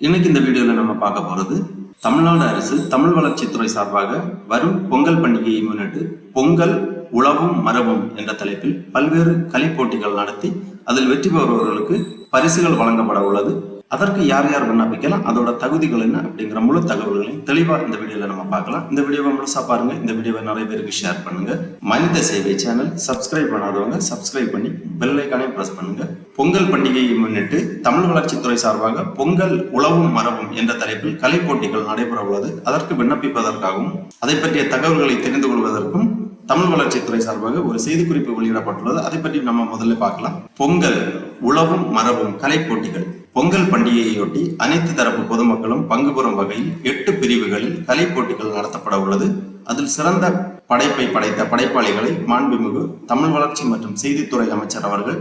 இன்னைக்கு இந்த வீடியோல நம்ம பார்க்க போறது தமிழ்நாடு அரசு தமிழ் வளர்ச்சித்துறை சார்பாக வரும் பொங்கல் பண்டிகையை முன்னிட்டு பொங்கல் உழவும் மரபும் என்ற தலைப்பில் பல்வேறு கலை போட்டிகள் நடத்தி அதில் வெற்றி பெறுபவர்களுக்கு பரிசுகள் வழங்கப்பட உள்ளது. அதற்கு யார் யார் விண்ணப்பிக்கலாம், அதோட தகுதிகள் என்ன அப்படிங்கிற முழு தகவல்களையும் தெளிவா இந்த வீடியோல நம்ம பார்க்கலாம். இந்த வீடியோவை முழுசா பாருங்க. இந்த வீடியோவை நிறைய பேருக்கு ஷேர் பண்ணுங்க. மனித சேவை சேனல் சப்ஸ்கிரைப் பண்ணாதவங்க சப்ஸ்கிரைப் பண்ணி பெல் ஐகானையும் பிரஸ் பண்ணுங்க. பொங்கல் பண்டிகையை முன்னிட்டு தமிழ் வளர்ச்சித்துறை சார்பாக பொங்கல் உழவும் மரபும் என்ற தலைப்பில் கலை போட்டிகள் நடைபெற உள்ளது. அதற்கு விண்ணப்பிப்பதற்காகவும் அதை பற்றிய தகவல்களை தெரிந்து கொள்வதற்கும் தமிழ் வளர்ச்சித்துறை சார்பாக ஒரு செய்திக்குறிப்பு வெளியிடப்பட்டுள்ளது. அதை பற்றி நம்ம முதல்ல பார்க்கலாம். பொங்கல் உழவும் மரபும் கலை போட்டிகள். பொங்கல் பண்டிகையையொட்டி அனைத்து தரப்பு பொதுமக்களும் பங்கு பெறும் வகையில் 8 பிரிவுகளில் கலை போட்டிகள் நடத்தப்பட உள்ளது. அதில் சிறந்த படைப்பை படைத்த படைப்பாளிகளை மாண்புமிகு தமிழ் வளர்ச்சி மற்றும் செய்தித்துறை அமைச்சர் அவர்கள்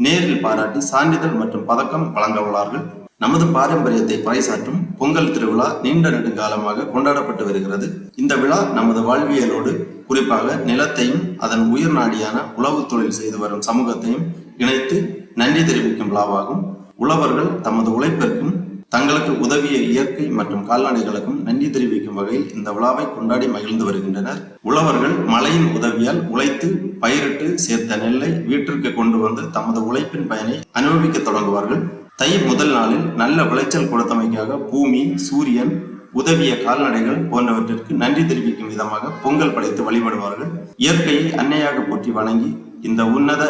நேரில் பாராட்டி சான்றிதழ் மற்றும் பதக்கம் வழங்க உள்ளார்கள். நமது பாரம்பரியத்தை பறைசாற்றும் பொங்கல் திருவிழா நீண்ட நெடுங்காலமாக கொண்டாடப்பட்டு வருகிறது. இந்த விழா நமது வாழ்வியலோடு குறிப்பாக நிலத்தையும் அதன் உயிர் நாடியான உழவு தொழில் செய்து வரும் சமூகத்தையும் இணைத்து நன்றி தெரிவிக்கும் விழாவாகும். உழவர்கள் தமது உழைப்பிற்கும் தங்களுக்கு உதவிய இயற்கை மற்றும் கால்நடைகளுக்கும் நன்றி தெரிவிக்கும் வகையில் இந்த விழாவை கொண்டாடி மகிழ்ந்து வருகின்றனர். உழவர்கள் மழையின் உதவியால் உழைத்து பயிரிட்டு சேர்த்த நெல்லை வீட்டிற்கு கொண்டு வந்து தமது உழைப்பின் பயனை அனுபவிக்க தொடங்குவார்கள். தை முதல் நாளில் நல்ல விளைச்சல் கொடுத்தமைக்காக பூமி, சூரியன், உதவிய கால்நடைகள் போன்றவற்றிற்கு நன்றி தெரிவிக்கும் விதமாக பொங்கல் படைத்து வழிபடுவார்கள். இயற்கையை அன்னையாக போற்றி வணங்கி இந்த உன்னத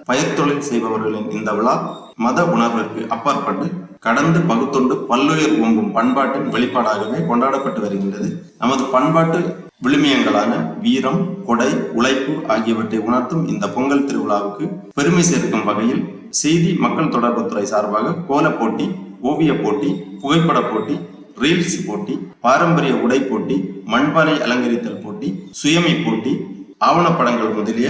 பயிர் தொழில் செய்பவர்களின் இந்த விழா மத உணர்விற்கு அப்பாற்பட்டு கடந்து பகுத்தொண்டு பல்லுயிர் ஓங்கும் பண்பாட்டின் வெளிப்பாடாகவே கொண்டாடப்பட்டு வருகின்றது. நமது பண்பாட்டு விழுமியங்களான வீரம், கொடை, உழைப்பு ஆகியவற்றை உணர்த்தும் இந்த பொங்கல் திருவிழாவுக்கு பெருமை சேர்க்கும் வகையில் செய்தி மக்கள் தொடர்புத்துறை சார்பாக கோல போட்டி, ஓவிய போட்டி, புகைப்பட போட்டி, ரீல்ஸ் போட்டி, பாரம்பரிய உடை போட்டி, மண்பானை அலங்கரித்தல் போட்டி, சுயமி போட்டி, ஆவணப்படங்கள் முதலிய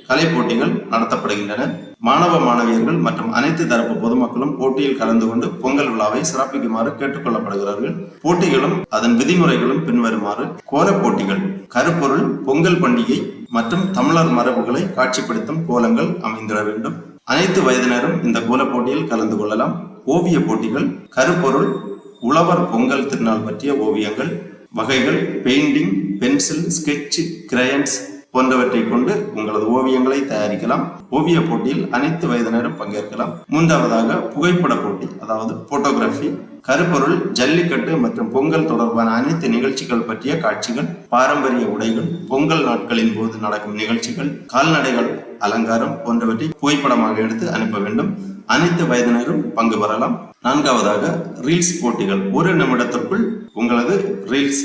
கலை போட்டிகள் நடத்தப்படுகின்றன. மாணவ மாணவியர்கள் மற்றும் அனைத்து தரப்பு பொதுமக்களும் போட்டியில் கலந்து கொண்டு பொங்கல் விழாவை சிறப்பிக்குமாறு கேட்டுக்கொள்ளப்படுகிறார்கள். போட்டிகளும் அதன் விதிமுறைகளும் பின்வருமாறு. கோல போட்டிகள். கருப்பொருள் பொங்கல் பண்டிகை மற்றும் தமிழர் மரபுகளை காட்சிப்படுத்தும் கோலங்கள் அமைந்திட வேண்டும். அனைத்து வயதினரும் இந்த கோல போட்டியில் கலந்து கொள்ளலாம். ஓவிய போட்டிகள். கருப்பொருள் உழவர் பொங்கல் திருநாள் பற்றிய ஓவியங்கள் வகைகள். பெயிண்டிங், பென்சில், ஸ்கெட்ச், கிரையன்ஸ் போன்றவற்றை கொண்டு உங்களது ஓவியங்களை தயாரிக்கலாம். ஓவிய போட்டியில் அனைத்து வயதினரும் பங்கேற்கலாம். மூன்றாவதாக புகைப்பட போட்டி, அதாவது போட்டோகிராஃபி. கருப்பொருள் ஜல்லிக்கட்டு மற்றும் பொங்கல் தொடர்பான அனைத்து நிகழ்ச்சிகள் பற்றிய காட்சிகள், பாரம்பரிய உடைகள், பொங்கல் நாட்களின் போது நடக்கும் நிகழ்ச்சிகள், கால்நடைகள் அலங்காரம் போன்றவற்றை புகைப்படமாக எடுத்து அனுப்ப வேண்டும். அனைத்து வயதினரும் பங்கு பெறலாம். நான்காவதாக ரீல்ஸ் போட்டிகள். 1 நிமிடத்திற்குள் உங்களது ரீல்ஸ்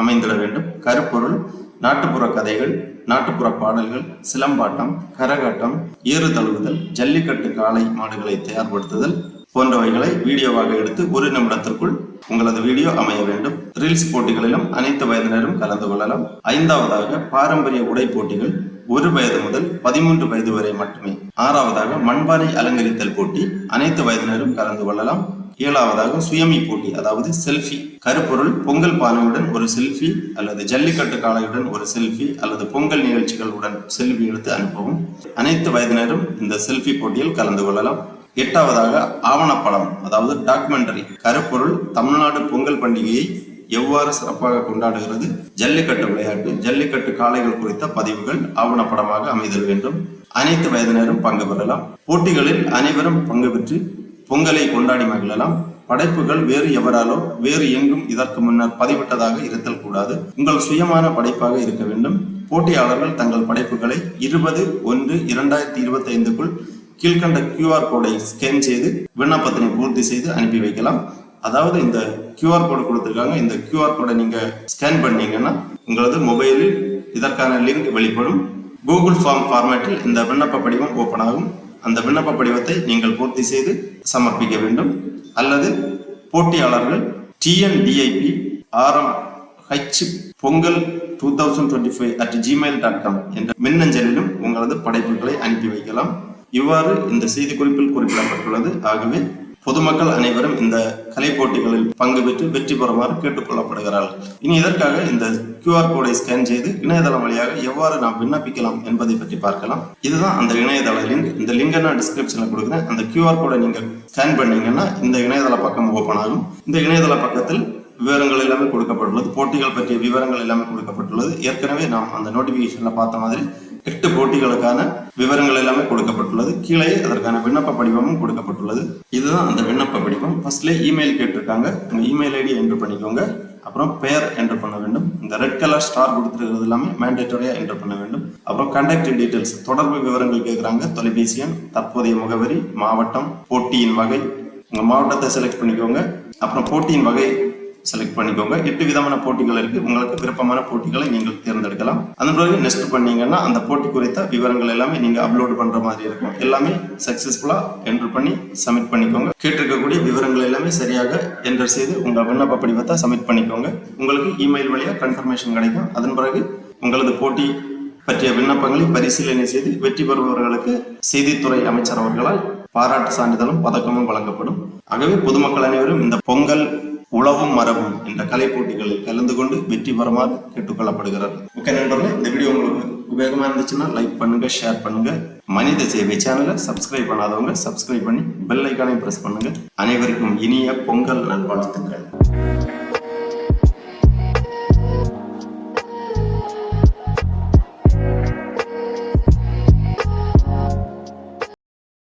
அமைந்திட வேண்டும். கருப்பொருள் நாட்டுப்புற கதைகள், நாட்டுப்புற பாடல்கள், சிலம்பாட்டம், கரகாட்டம், ஏறு தழுவுதல், ஜல்லிக்கட்டு காளை மாடுகளை தயார்படுத்துதல் போன்றவைகளை வீடியோவாக எடுத்து 1 நிமிடத்திற்குள் உங்களது வீடியோ அமைய வேண்டும். ரீல்ஸ் போட்டிகளிலும் அனைத்து வயதினரும் கலந்து கொள்ளலாம். ஐந்தாவதாக பாரம்பரிய உடை போட்டிகள். 1 வயது முதல் 13 வயது வரை மட்டுமே. ஆறாவதாக மண்பானை அலங்கரித்தல் போட்டி. அனைத்து வயதினரும் கலந்து கொள்ளலாம். ஏழாவதாக சுயமி போட்டி, அதாவது செல்ஃபி. கருப்பொருள் பொங்கல் பானையுடன் ஒரு செல்ஃபி அல்லது ஜல்லிக்கட்டு காளையுடன் ஒரு செல்ஃபி அல்லது பொங்கல் நிகழ்ச்சிகளுடன் செல்ஃபி எடுத்து அனுப்பவும். அனைத்து வயதினரும் இந்த செல்ஃபி போட்டியில் கலந்து கொள்ளலாம். எட்டாவதாக ஆவணப்படம், அதாவது டாக்குமெண்டரி. கருப்பொருள் தமிழ்நாடு பொங்கல் பண்டிகையை எவ்வாறு சிறப்பாக கொண்டாடுகிறது, ஜல்லிக்கட்டு விளையாட்டு, ஜல்லிக்கட்டு காளைகள் குறித்த பதிவுகள் ஆவணப்படமாக அமைதல் வேண்டும். அனைத்து வயதினரும் பங்கு பெறலாம். போட்டிகளில் அனைவரும் பங்கு பெற்று பொங்கலை கொண்டாடி மகிழலாம். படைப்புகள் வேறு எவராலோ வேறு எங்கும் இதற்கு முன்னர் பதிவிட்டதாக இருத்தல் கூடாது. உங்கள் சுயமான படைப்பாக இருக்க வேண்டும். போட்டியாளர்கள் தங்கள் படைப்புகளை 20/1/2025க்குள் கீழ்கண்ட QR கோடை ஸ்கேன் செய்து விண்ணப்பத்தினை பூர்த்தி செய்து அனுப்பி வைக்கலாம். அதாவது இந்த QR கோடு கொடுத்திருக்காங்க. இந்த QR கோடை நீங்க ஸ்கேன் பண்ணீங்கன்னா உங்களது மொபைலில் இதற்கான லிங்க் வெளிப்படும். கூகுள் ஃபார்ம் ஃபார்மேட்டில் இந்த விண்ணப்ப படிவம் ஓபன் ஆகும். அந்த விண்ணப்ப படிவத்தை நீங்கள் பூர்த்தி செய்து சமர்ப்பிக்க வேண்டும். அல்லது போட்டியாளர்கள் TNDIP RH பொங்கல் 2025@gmail.com என்ற மின்னஞ்சலிலும் உங்களது படைப்புகளை அனுப்பி வைக்கலாம். இவ்வாறு இந்த செய்தி குறிப்பில் குறிப்பிடப்பட்டுள்ளது. ஆகவே பொதுமக்கள் அனைவரும் இந்த கலை போட்டிகளில் பங்கு பெற்று வெற்றி பெறுமாறு கேட்டுக்கொள்ளப்படுகிறார்கள். இனி இதற்காக இந்த QR கோடை ஸ்கேன் செய்து இணையதளம் வழியாக எவ்வாறு நாம் விண்ணப்பிக்கலாம் என்பதை பற்றி பார்க்கலாம். இதுதான் அந்த இணையதள லிங்க். இந்த லிங்கை நான் டிஸ்கிரிப்ஷன்ல கொடுக்குறேன். அந்த QR கோடை நீங்க ஸ்கேன் பண்ணீங்கன்னா இந்த இணையதள பக்கம் ஓபன் ஆகும். இந்த இணையதள பக்கத்தில் விவரங்கள் எல்லாமே கொடுக்கப்பட்டுள்ளது. போட்டிகள் பற்றிய விவரங்கள் எல்லாமே கொடுக்கப்பட்டுள்ளது. ஏற்கனவே நாம் அந்த நோட்டிபிகேஷன்ல பார்த்த மாதிரி 8 போட்டிகளுக்கான விவரங்கள் எல்லாமே கொடுக்கப்பட்டுள்ளது. கீழே அதற்கான விண்ணப்ப படிவமும் கொடுக்கப்பட்டுள்ளது. இதுதான் அந்த விண்ணப்ப படிவம். ஃபர்ஸ்ட்ல இமெயில் கேட்டிருக்காங்க. உங்க இமெயில் ஐடி என்ட்ரு பண்ணிக்கோங்க. அப்புறம் பெயர் என்ட்ரு பண்ண வேண்டும். இந்த ரெட் கலர் ஸ்டார் கொடுத்துருக்கிறது எல்லாமே மேண்டேட்டரியா என்ட்ரு பண்ண வேண்டும். அப்புறம் கான்டாக்ட் டீடைல்ஸ், தொடர்பு விவரங்கள் கேட்குறாங்க. தொலைபேசி எண், தற்போதைய முகவரி, மாவட்டம், போட்டியின் வகை, உங்க மாவட்டத்தை செலக்ட் பண்ணிக்கோங்க. அப்புறம் போட்டியின் வகை செலக்ட் பண்ணிக்கோங்க. 8 விதமான போட்டிகள் இருக்கு. உங்களுக்கு விருப்பமான போட்டிகளை நீங்கள் தேர்ந்தெடுக்கலாம். அதன் பிறகு நெக்ஸ்ட் பண்ணீங்கன்னா அந்த போட்டி குறித்த விவரங்கள் எல்லாமே நீங்க அப்லோட் பண்ற மாதிரி இருக்கும். எல்லாமே சக்சஸ்ஃபுல்லா என்ட்ரு பண்ணி சப்மிட் பண்ணிக்கோங்க. கேட்டிருக்கக்கூடிய விவரங்கள் எல்லாமே சரியாக என்டர் செய்து உங்க விண்ணப்ப படிவத்தை சப்மிட் பண்ணிக்கோங்க. உங்களுக்கு இமெயில் வழியா கன்ஃபர்மேஷன் கிடைக்கும். அதன் பிறகு உங்களது போட்டி பற்றிய விண்ணப்பங்களை பரிசீலனை செய்து வெற்றி பெறுபவர்களுக்கு செய்தித்துறை அமைச்சர் அவர்களால் பாராட்டு சான்றிதழும் பதக்கமும் வழங்கப்படும். ஆகவே பொதுமக்கள் அனைவரும் இந்த பொங்கல் உழவும் மரபும் என்ற கலை போட்டிகளில் கலந்து கொண்டு வெற்றி பெறுமாறு கேட்டுக்கொள்ளப்படுகிறார். ஓகே நண்பர்களே, இந்த வீடியோ உங்களுக்கு உபயோகமா இருந்துச்சுன்னா லைக் பண்ணுங்க, ஷேர் பண்ணுங்க. மனித சேவை சேனலை சப்ஸ்கிரைப் பண்ணாதவங்க சப்ஸ்கிரைப் பண்ணி பெல் ஐக்கானை பிரஸ் பண்ணுங்க. அனைவருக்கும் இனிய பொங்கல் நல்வாழ்த்துக்கள்.